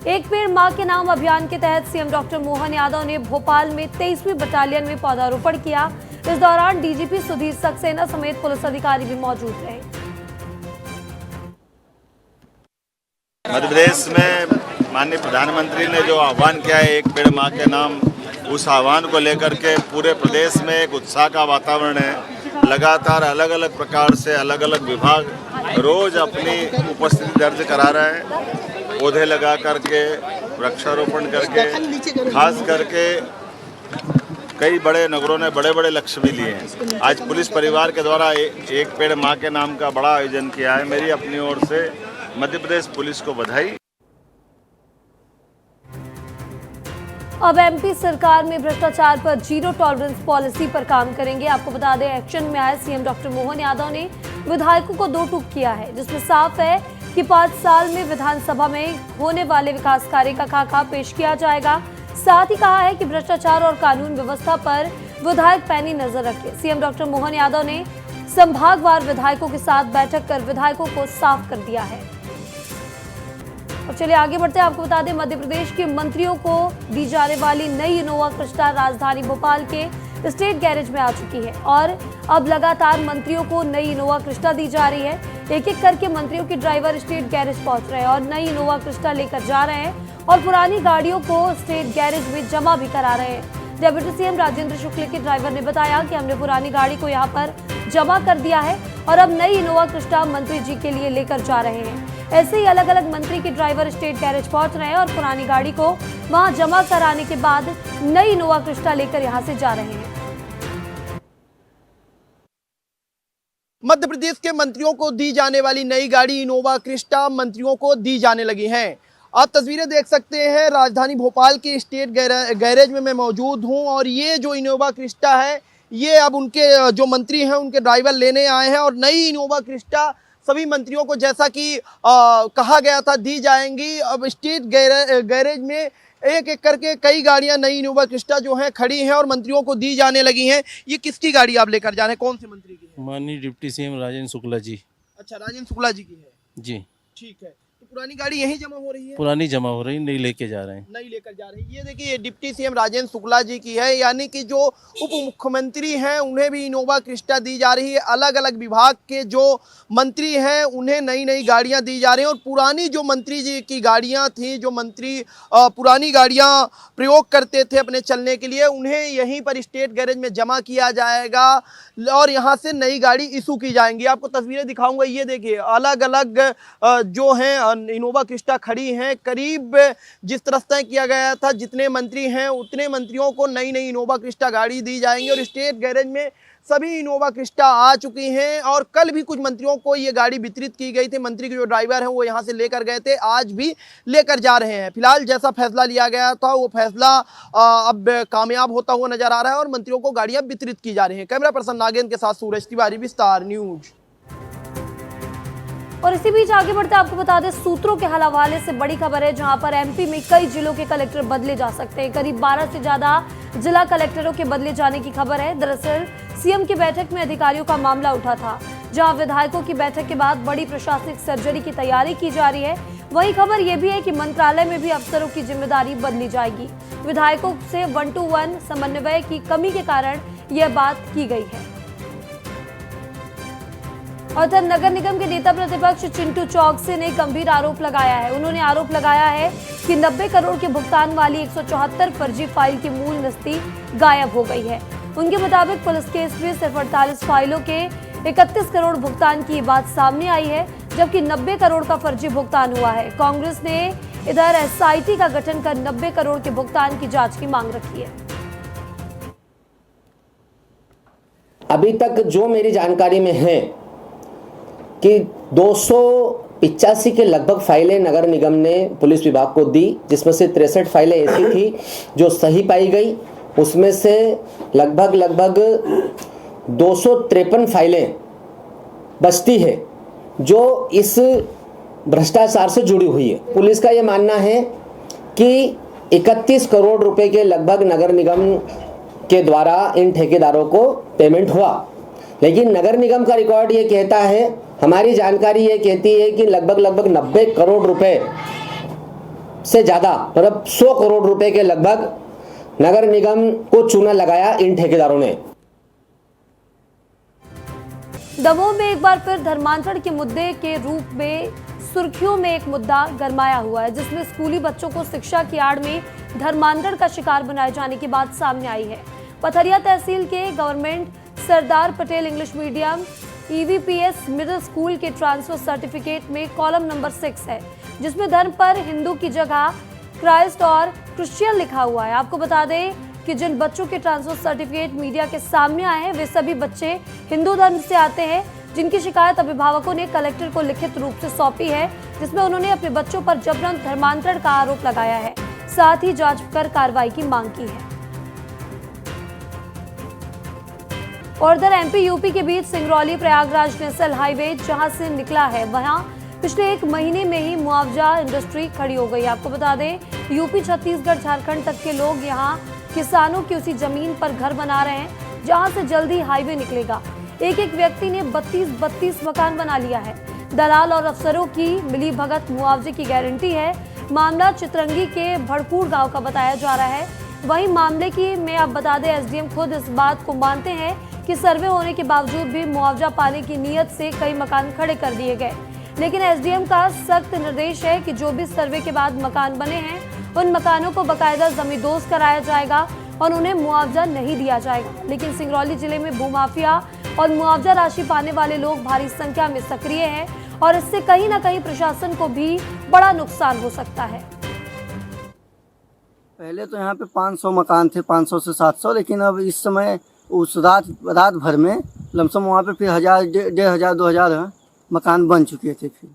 एक पेड़ मां के नाम अभियान के तहत सीएम डॉक्टर मोहन यादव ने भोपाल में 23वीं बटालियन में पौधारोपण किया। इस दौरान डीजीपी सुधीर सक्सेना समेत पुलिस अधिकारी भी मौजूद रहे। मध्य प्रदेश में माननीय प्रधानमंत्री ने जो आह्वान किया है एक पेड़ मां के नाम, उस आह्वान को लेकर के पूरे प्रदेश में एक उत्साह का वातावरण है। लगातार अलग अलग प्रकार से अलग अलग विभाग रोज अपनी उपस्थिति दर्ज करा रहे हैं। पौधे लगा करके, वृक्षारोपण करके, खास करके कई बड़े नगरों ने बड़े बड़े लक्ष्य भी लिए हैं। आज पुलिस परिवार के द्वारा एक पेड़ मां के नाम का बड़ा आयोजन किया है। मेरी अपनी ओर से मध्य प्रदेश पुलिस को बधाई। अब एमपी सरकार में भ्रष्टाचार पर जीरो टॉलरेंस पॉलिसी पर काम करेंगे। आपको बता दें, एक्शन में आए सीएम डॉक्टर मोहन यादव ने विधायकों को दो टूक किया है, जिसमें साफ है कि 5 साल में विधानसभा में होने वाले विकास कार्य का खाका पेश किया जाएगा। साथ ही कहा है कि भ्रष्टाचार और कानून व्यवस्था पर विधायक पैनी नजर रखे। सीएम डॉक्टर मोहन यादव ने संभागवार विधायकों के साथ बैठक कर विधायकों को साफ कर दिया है। और चलिए आगे बढ़ते हैं। आपको बता दें, मध्य प्रदेश के मंत्रियों को दी जाने वाली नई इनोवा क्रिस्टा राजधानी भोपाल के स्टेट गैरेज में आ चुकी है और अब लगातार मंत्रियों को नई इनोवा क्रिस्टा दी जा रही है। एक एक करके मंत्रियों के ड्राइवर स्टेट गैरेज पहुंच रहे हैं और नई इनोवा क्रिस्टा लेकर जा रहे हैं और पुरानी गाड़ियों को स्टेट गैरेज में जमा भी करा रहे हैं। डेप्यूटी सीएम राजेंद्र शुक्ल के ड्राइवर ने बताया कि हमने पुरानी गाड़ी को यहाँ पर जमा कर दिया है और अब नई इनोवा क्रिस्टा मंत्री जी के लिए लेकर जा रहे हैं। ऐसे ही अलग अलग मंत्री के ड्राइवर स्टेट गैरेज पहुंच रहे हैं और पुरानी गाड़ी को वहां जमा कराने के बाद नई इनोवा क्रिस्टा लेकर यहां से जा रहे हैं। मध्य प्रदेश के मंत्रियों को दी जाने वाली नई गाड़ी इनोवा क्रिस्टा मंत्रियों को दी जाने लगी हैं। आप तस्वीरें देख सकते हैं, राजधानी भोपाल के स्टेट गैरेज में मैं मौजूद हूं और ये जो इनोवा क्रिस्टा है ये अब उनके जो मंत्री हैं उनके ड्राइवर लेने आए हैं और नई इनोवा क्रिस्टा सभी मंत्रियों को जैसा कि कहा गया था दी जाएंगी। अब स्टेट गैरेज में एक एक करके कई गाड़ियां नई इनोवा क्रिस्टा जो हैं खड़ी हैं और मंत्रियों को दी जाने लगी हैं। ये किसकी गाड़ी आप लेकर जा रहे हैं, कौन से मंत्री की है? माननीय डिप्टी सीएम राजेंद्र शुक्ला जी। अच्छा, राजेंद्र शुक्ला जी की है जी, ठीक है। तो पुरानी गाड़ी यहीं जमा हो रही है? पुरानी जमा हो रही, नई लेके जा रहे हैं। नई लेकर जा रहे हैं। ये देखिए डिप्टी सीएम राजेंद्र शुक्ला जी की है, यानी कि जो उप मुख्यमंत्री हैं उन्हें भी इनोवा क्रिस्टा दी जा रही है। अलग अलग विभाग के जो मंत्री हैं उन्हें नई नई गाड़ियां दी जा रही हैं और पुरानी जो मंत्री जी की गाड़ियां थी, जो मंत्री पुरानी गाड़ियां प्रयोग करते थे अपने चलने के लिए, उन्हें यहीं पर स्टेट गैरेज में जमा किया जाएगा और यहाँ से नई गाड़ी इशू की जाएंगी। आपको तस्वीरें दिखाऊंगा। ये देखिए अलग अलग जो हैं इनोवा क्रिस्टा खड़ी हैं। करीब जिस तरह तय किया गया था जितने मंत्री हैं उतने मंत्रियों को नई नई इनोवा क्रिस्टा गाड़ी दी जाएंगी और स्टेट गैरेज में सभी इनोवा क्रिस्टा आ चुकी हैं और कल भी कुछ मंत्रियों को ये गाड़ी वितरित की गई थी। मंत्री के जो ड्राइवर हैं वो यहाँ से लेकर गए थे, आज भी लेकर जा रहे हैं। फिलहाल जैसा फैसला लिया गया था वो फैसला अब कामयाब होता हुआ नजर आ रहा है और मंत्रियों को गाड़ियां वितरित की जा रही हैं। कैमरा पर्सन नागेंद्र के साथ सूरज तिवारी, विस्तार न्यूज। और इसी बीच आगे बढ़ते आपको बता दें, सूत्रों के हवाले से बड़ी खबर है जहां पर एमपी में कई जिलों के कलेक्टर बदले जा सकते हैं। करीब 12 से ज्यादा जिला कलेक्टरों के बदले जाने की खबर है। दरअसल सीएम की बैठक में अधिकारियों का मामला उठा था, जहां विधायकों की बैठक के बाद बड़ी प्रशासनिक सर्जरी की तैयारी की जा रही है। वही खबर यह भी है कि मंत्रालय में भी अफसरों की जिम्मेदारी बदली जाएगी। विधायकों से 1-to-1 समन्वय की कमी के कारण यह बात की गई है। और तब नगर निगम के नेता प्रतिपक्ष चिंटू चौकसी ने गंभीर आरोप लगाया है। उन्होंने आरोप लगाया है कि 90 करोड़ के भुगतान वाली 174 फर्जी फाइल की मूल नस्ती गायब हो गई है। उनके मुताबिक पुलिस केस में सिर्फ 48 फाइलों के 31 करोड़ भुगतान की बात सामने आई है, जबकि 90 करोड़ का फर्जी भुगतान हुआ है। कांग्रेस ने इधर एसआईटी का गठन कर 90 करोड़ के भुगतान की जांच की मांग रखी है। अभी तक जो मेरी जानकारी में है कि 285 के लगभग फाइलें नगर निगम ने पुलिस विभाग को दी, जिसमें से 63 फाइलें ऐसी थी जो सही पाई गई। उसमें से लगभग 253 फाइलें बचती है जो इस भ्रष्टाचार से जुड़ी हुई है। पुलिस का ये मानना है कि 31 करोड़ रुपए के लगभग नगर निगम के द्वारा इन ठेकेदारों को पेमेंट हुआ, लेकिन नगर निगम का रिकॉर्ड ये कहता है, हमारी जानकारी ये कहती है कि लगभग 90 करोड़ रुपए से ज़्यादा मतलब 100 करोड़ रुपए के लगभग नगर निगम को चूना लगाया इन ठेकेदारों ने। दमोह में एक बार फिर धर्मांतरण के मुद्दे के रूप में सुर्खियों में एक मुद्दा गरमाया हुआ है, जिसमें स्कूली बच्चों को शिक्षा की आड़ में धर्मांतरण का शिकार बनाए जाने की बात सामने आई है। पथरिया तहसील के government Sardar Patel English medium EVPS middle school के ट्रांसफर सर्टिफिकेट में कॉलम नंबर 6 है, जिसमें धर्म पर हिंदू की जगह क्राइस्ट और क्रिश्चियन लिखा हुआ है। आपको बता दें कि जिन बच्चों के ट्रांसफर सर्टिफिकेट मीडिया के सामने आए हैं, वे सभी बच्चे हिंदू धर्म से आते हैं, जिनकी शिकायत अभिभावकों ने कलेक्टर को लिखित रूप से सौंपी है, जिसमें उन्होंने अपने बच्चों पर जबरन धर्मांतरण का आरोप लगाया है, साथ ही जांच कर कार्रवाई की मांग की है। और इधर MP-UP के बीच सिंगरौली प्रयागराज नेशनल हाईवे जहां से निकला है, वहां पिछले 1 महीने में ही मुआवजा इंडस्ट्री खड़ी हो गई। आपको बता दें, यूपी, छत्तीसगढ़, झारखंड तक के लोग यहां किसानों की उसी जमीन पर घर बना रहे हैं जहां से जल्दी हाईवे निकलेगा। एक व्यक्ति ने 32 मकान बना लिया है। दलाल और अफसरों की मिलीभगत मुआवजे की गारंटी है। मामला चितरंगी के भड़कूर गांव का बताया जा रहा है। वहीं मामले की में आप बता दें, SDM खुद इस बात को मानते हैं कि सर्वे होने के बावजूद भी मुआवजा पाने की नीयत से कई मकान खड़े कर दिए गए, लेकिन SDM का सख्त निर्देश है कि जो भी सर्वे के बाद मकान बने हैं, उन मकानों को बकायदा जमींदोज कराया जाएगा और उन्हें मुआवजा नहीं दिया जाएगा। लेकिन सिंगरौली जिले में भूमाफिया और मुआवजा राशि पाने वाले लोग भारी संख्या में सक्रिय हैं और इससे कहीं ना कहीं प्रशासन को भी बड़ा नुकसान हो सकता है। पहले तो यहाँ पे 500 मकान थे, 500 से 700, लेकिन अब इस समय उस रात भर में लमसम वहाँ पे फिर 1000, 1500, 2000 मकान बन चुके थे। फिर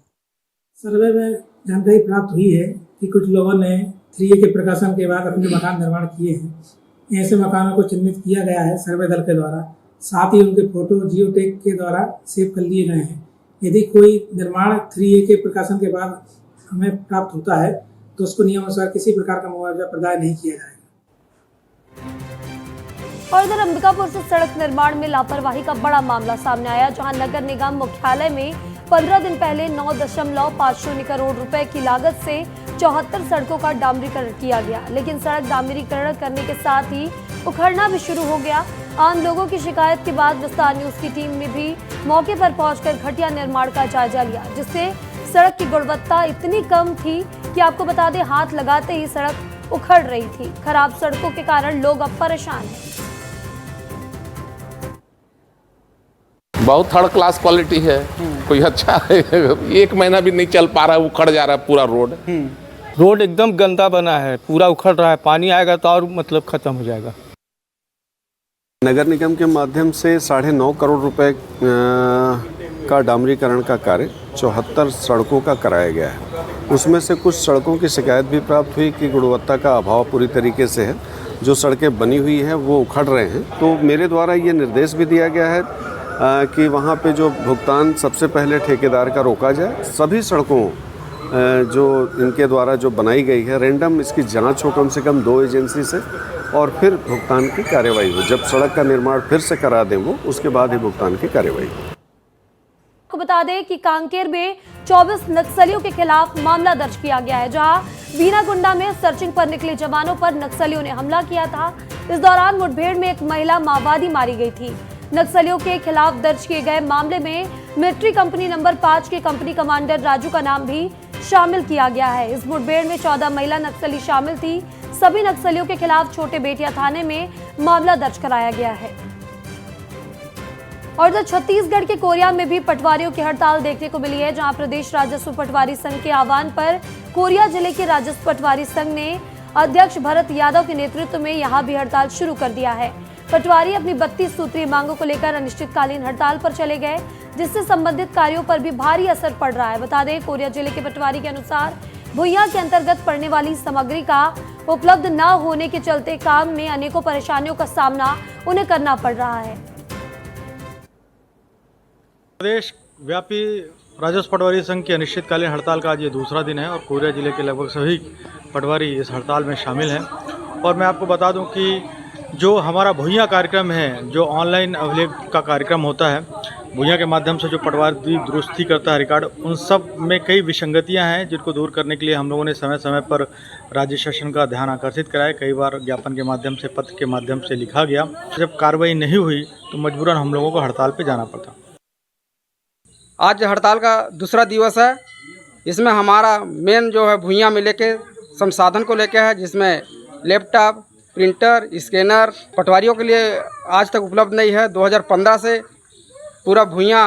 सर्वे में जानकारी प्राप्त हुई है कि कुछ लोगों ने 3A के प्रकाशन के बाद अपने मकान निर्माण किए हैं। ऐसे मकानों को चिन्हित किया गया है सर्वे दल के द्वारा, साथ ही उनके फोटो जियोटैग के द्वारा सेव कर लिए गए हैं। यदि कोई निर्माण 3A के प्रकाशन के बाद हमें प्राप्त होता है तो उसको नियमानुसार किसी प्रकार का मुआवजा प्रदान नहीं किया जाएगा। और इधर अंबिकापुर से सड़क निर्माण में लापरवाही का बड़ा मामला सामने आया, जहां नगर निगम मुख्यालय में 15 दिन पहले 9.50 करोड़ रुपए की लागत से 74 सड़कों का डामरीकरण किया गया, लेकिन सड़क डामरीकरण करने के साथ ही उखड़ना भी शुरू हो गया। आम लोगों की शिकायत के बाद विस्तार न्यूज की टीम ने भी मौके पर पहुंचकर घटिया निर्माण का जायजा लिया, जिससे सड़क की गुणवत्ता इतनी कम थी कि आपको बता दें, हाथ लगाते ही सड़क उखड़ रही थी। खराब सड़कों के कारण लोग अब परेशान हैं। बहुत थर्ड क्लास क्वालिटी है, कोई अच्छा है, 1 महीना भी नहीं चल पा रहा है, उखड़ जा रहा है पूरा रोड। रोड एकदम गंदा बना है, पूरा उखड़ रहा है, पानी आएगा तो और मतलब खत्म हो जाएगा। नगर निगम के माध्यम से 9.5 करोड़ रुपए का डामरीकरण का कार्य 74 सड़कों का कराया गया है। उसमें से कुछ सड़कों की शिकायत भी प्राप्त हुई कि गुणवत्ता का अभाव पूरी तरीके से है। जो सड़कें बनी हुई हैं वो उखड़ रहे हैं। तो मेरे द्वारा ये निर्देश भी दिया गया है कि वहाँ पे जो भुगतान सबसे पहले ठेकेदार का रोका जाए। सभी सड़कों जो इनके द्वारा जो बनाई गई है, रैंडम इसकी जांच हो कम से कम 2 एजेंसी से, और फिर भुगतान की कार्यवाही हो। जब सड़क का निर्माण फिर से करा दें वो, उसके बाद ही भुगतान की कार्यवाही हो। आपको बता दें कि कांकेर में 24 नक्सलियों के खिलाफ मामला दर्ज किया गया है, जहां बीनागुंडा में सर्चिंग पर निकले जवानों पर नक्सलियों ने हमला किया था। इस दौरान मुठभेड़ में एक महिला माओवादी मारी गई थी। नक्सलियों के खिलाफ दर्ज किए गए मामले में मिलिट्री कंपनी नंबर 5 के कंपनी कमांडर राजू का नाम भी शामिल किया गया है। इस मुठभेड़ में 14 महिला नक्सली शामिल थी। सभी नक्सलियों के खिलाफ छोटे बेटिया थाने में मामला दर्ज कराया गया है। और इधर छत्तीसगढ़ के कोरिया में भी पटवारियों की हड़ताल देखने को मिली है, जहां प्रदेश राजस्व पटवारी संघ के आह्वान पर कोरिया जिले के राजस्व पटवारी संघ ने अध्यक्ष भरत यादव के नेतृत्व में यहां भी हड़ताल शुरू कर दिया है। पटवारी अपनी 32 सूत्रीय मांगों को लेकर अनिश्चितकालीन हड़ताल पर चले गए, जिससे संबंधित कार्यों पर भी भारी असर पड़ रहा है। बता दें, कोरिया जिले के पटवारी के अनुसार भुइयां के अंतर्गत पड़ने वाली सामग्री का उपलब्ध न होने के चलते काम में अनेकों परेशानियों का सामना उन्हें करना पड़ रहा है। प्रदेश व्यापी राजस्व पटवारी संघ की अनिश्चितकालीन हड़ताल का आज ये दूसरा दिन है और कोरिया जिले के लगभग सभी पटवारी इस हड़ताल में शामिल हैं। और मैं आपको बता दूं कि जो हमारा भुइयां कार्यक्रम है, जो ऑनलाइन अभिलेख का कार्यक्रम होता है, भुइयां के माध्यम से जो पटवारी दुरुस्ती करता है रिकॉर्ड, उन सब में कई विसंगतियां हैं जिनको दूर करने के लिए हम लोगों ने समय समय पर राज्य शासन का ध्यान आकर्षित कराया। कई बार ज्ञापन के माध्यम से, पत्र के माध्यम से लिखा गया। जब कार्रवाई नहीं हुई तो मजबूरन हम लोगों को हड़ताल पर जाना पड़ता। आज हड़ताल का दूसरा दिवस है। इसमें हमारा मेन जो है भुइयां में लेके संसाधन को लेके है, जिसमें लैपटॉप, प्रिंटर, स्कैनर पटवारियों के लिए आज तक उपलब्ध नहीं है। 2015 से पूरा भुइयां।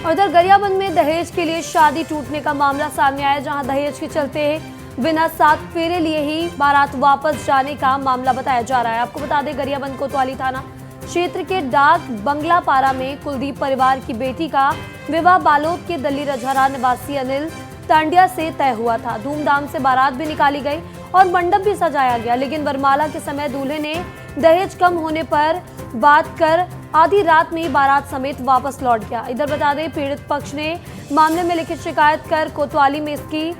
उधर गरियाबंद में दहेज के लिए शादी टूटने का मामला सामने आया, जहां दहेज के चलते बिना 7 फेरे लिए ही बारात वापस जाने का मामला बताया जा रहा है। आपको बता दें, गरियाबंद कोतवाली थाना क्षेत्र के डाक बंगला पारा में कुलदीप परिवार की बेटी का विवाह बालोद के दल्ली रजहरा निवासी अनिल तांडिया से तय हुआ था। धूमधाम से बारात भी निकाली गई और मंडप भी सजाया गया, लेकिन वरमाला के समय दूल्हे ने दहेज कम होने पर बात कर आधी रात में बारात समेत वापस लौट गया। इधर बता दें, पीड़ित पक्ष ने मामले में लिखित शिकायत कर कोतवाली में इसकी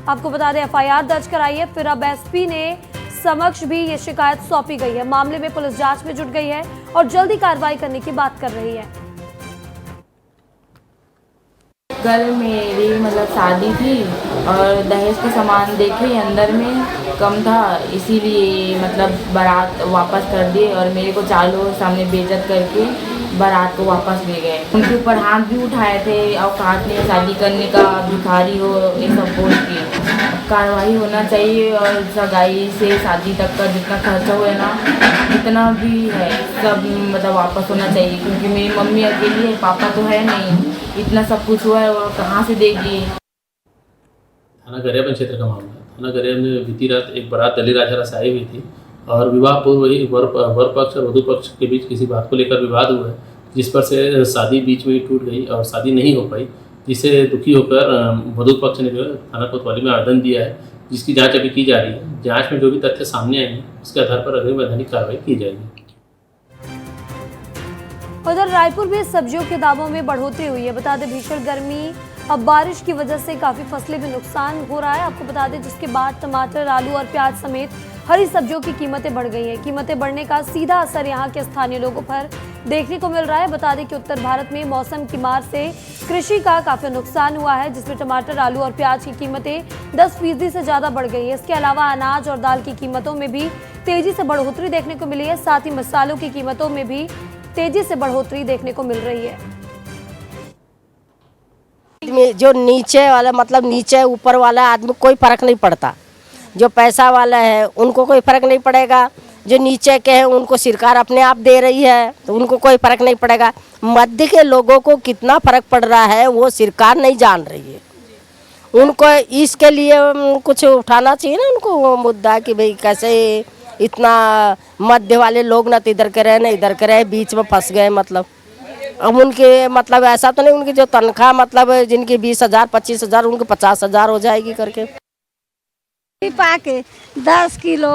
आपको बता दें FIR दर्ज कराई है। फिर अब SP ने समक्ष भी ये शिकायत सौंपी गई है। मामले में पुलिस जांच में जुट गई है और जल्दी कार्रवाई करने की बात कर रही है। कल मेरी मतलब शादी थी और दहेज का सामान देखे अंदर में कम था, इसीलिए मतलब बारात वापस कर दिए और मेरे को 4 लोगों के सामने बेइज्जत करके बारात को वापस ले गए। उनके ऊपर हाथ भी उठाए थे, औकात नहीं शादी करने का, भिखारी हो, ये सब बोल के कार्रवाई होना चाहिए। और सगाई से शादी तक का जितना खर्चा हुआ है ना, जितना भी है सब मतलब वापस होना चाहिए, क्योंकि मेरी मम्मी अकेली है, पापा तो है नहीं। इतना सब कुछ हुआ है और कहाँ से देगी। थाना गरियाबंद क्षेत्र का मामला है। थाना गरियाबंद में बीती रात एक बारात दल्ली राजहरा से आई हुई थी और विवाह पूर्व ही वर पक्ष और वधू पक्ष के बीच किसी बात को लेकर विवाद हुआ है, जिस पर से शादी बीच में ही टूट गई और शादी नहीं हो पाई, जिससे दुखी होकर वधू पक्ष ने जो है थाना कोतवाली में आवेदन दिया है, जिसकी जांच अभी की जा रही है। जांच में जो भी तथ्य सामने आएंगे उसके आधार पर अग्रिम वैधानिक कार्रवाई की जाएगी। उधर रायपुर में सब्जियों के दामों में बढ़ोतरी हुई है। बता दें, भीषण गर्मी अब बारिश की वजह से काफी फसलें भी नुकसान हो रहा है। आपको बता दें, जिसके बाद टमाटर, आलू और प्याज समेत हरी सब्जियों की कीमतें बढ़ गई हैं। कीमतें बढ़ने का सीधा असर यहां के स्थानीय लोगों पर देखने को मिल रहा है। बता दें कि उत्तर भारत में मौसम की मार से कृषि का काफी नुकसान हुआ है, जिसमें टमाटर, आलू और प्याज की कीमतें 10% से ज्यादा बढ़ गई है। इसके अलावा अनाज और दाल की कीमतों में भी तेजी से बढ़ोतरी देखने को मिली है। साथ ही मसालों की कीमतों में भी तेजी से बढ़ोतरी देखने को मिल रही है। जो नीचे वाला मतलब नीचे ऊपर वाला आदमी कोई फर्क नहीं पड़ता। जो पैसा वाला है उनको कोई फर्क नहीं पड़ेगा, जो नीचे के हैं उनको सरकार अपने आप दे रही है तो उनको कोई फर्क नहीं पड़ेगा। मध्य के लोगों को कितना फर्क पड़ रहा है वो सरकार नहीं जान रही है। उनको इसके लिए कुछ उठाना चाहिए ना, उनको वो मुद्दा कि भाई कैसे इतना मध्य वाले लोग ना तो इधर के रहे ना इधर के रहे, बीच में फंस गए। मतलब अब उनके मतलब ऐसा तो नहीं, उनकी जो तनख्वाह मतलब जिनकी 20,000 25,000 उनके 50,000 हो जाएगी करके। पाके 10 किलो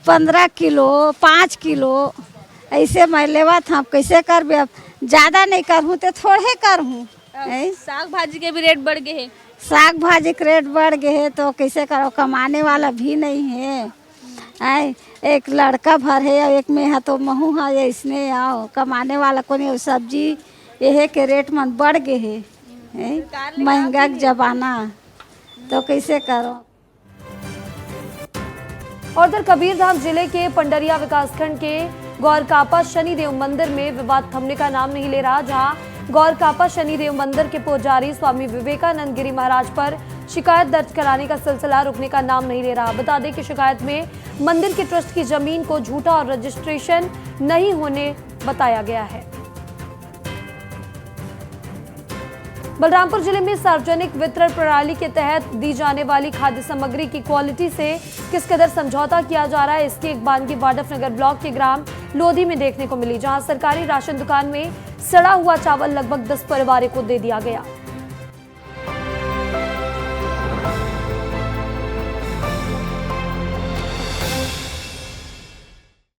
15 किलो 5 किलो ऐसे मैं लेवा था। कैसे कर अब ज़्यादा नहीं करहूँ तो थोड़े करहूँ। साग भाजी के भी रेट बढ़ गए हैं। साग भाजी के रेट बढ़ गए हैं तो कैसे करो, कमाने वाला भी नहीं है। एक लड़का भर है और एक में है तो महू है, इसने आओ कमाने वाला को नहीं। सब्जी यह के रेट मन बढ़ गए है, महंगा जमाना तो कैसे करो। और उधर कबीरधाम जिले के पंडरिया विकासखंड के गौरकापा शनिदेव मंदिर में विवाद थमने का नाम नहीं ले रहा, जहां गौरकापा शनिदेव मंदिर के पुजारी स्वामी विवेकानंद गिरी महाराज पर शिकायत दर्ज कराने का सिलसिला रुकने का नाम नहीं ले रहा। बता दें कि शिकायत में मंदिर के ट्रस्ट की जमीन को झूठा और रजिस्ट्रेशन नहीं होने बताया गया है। बलरामपुर जिले में सार्वजनिक वितरण प्रणाली के तहत दी जाने वाली खाद्य सामग्री की क्वालिटी से किस कदर समझौता किया जा रहा है, इसकी एक बानगी वाडफनगर ब्लॉक के ग्राम लोधी में देखने को मिली, जहां सरकारी राशन दुकान में सड़ा हुआ चावल लगभग 10 परिवारों को दे दिया गया।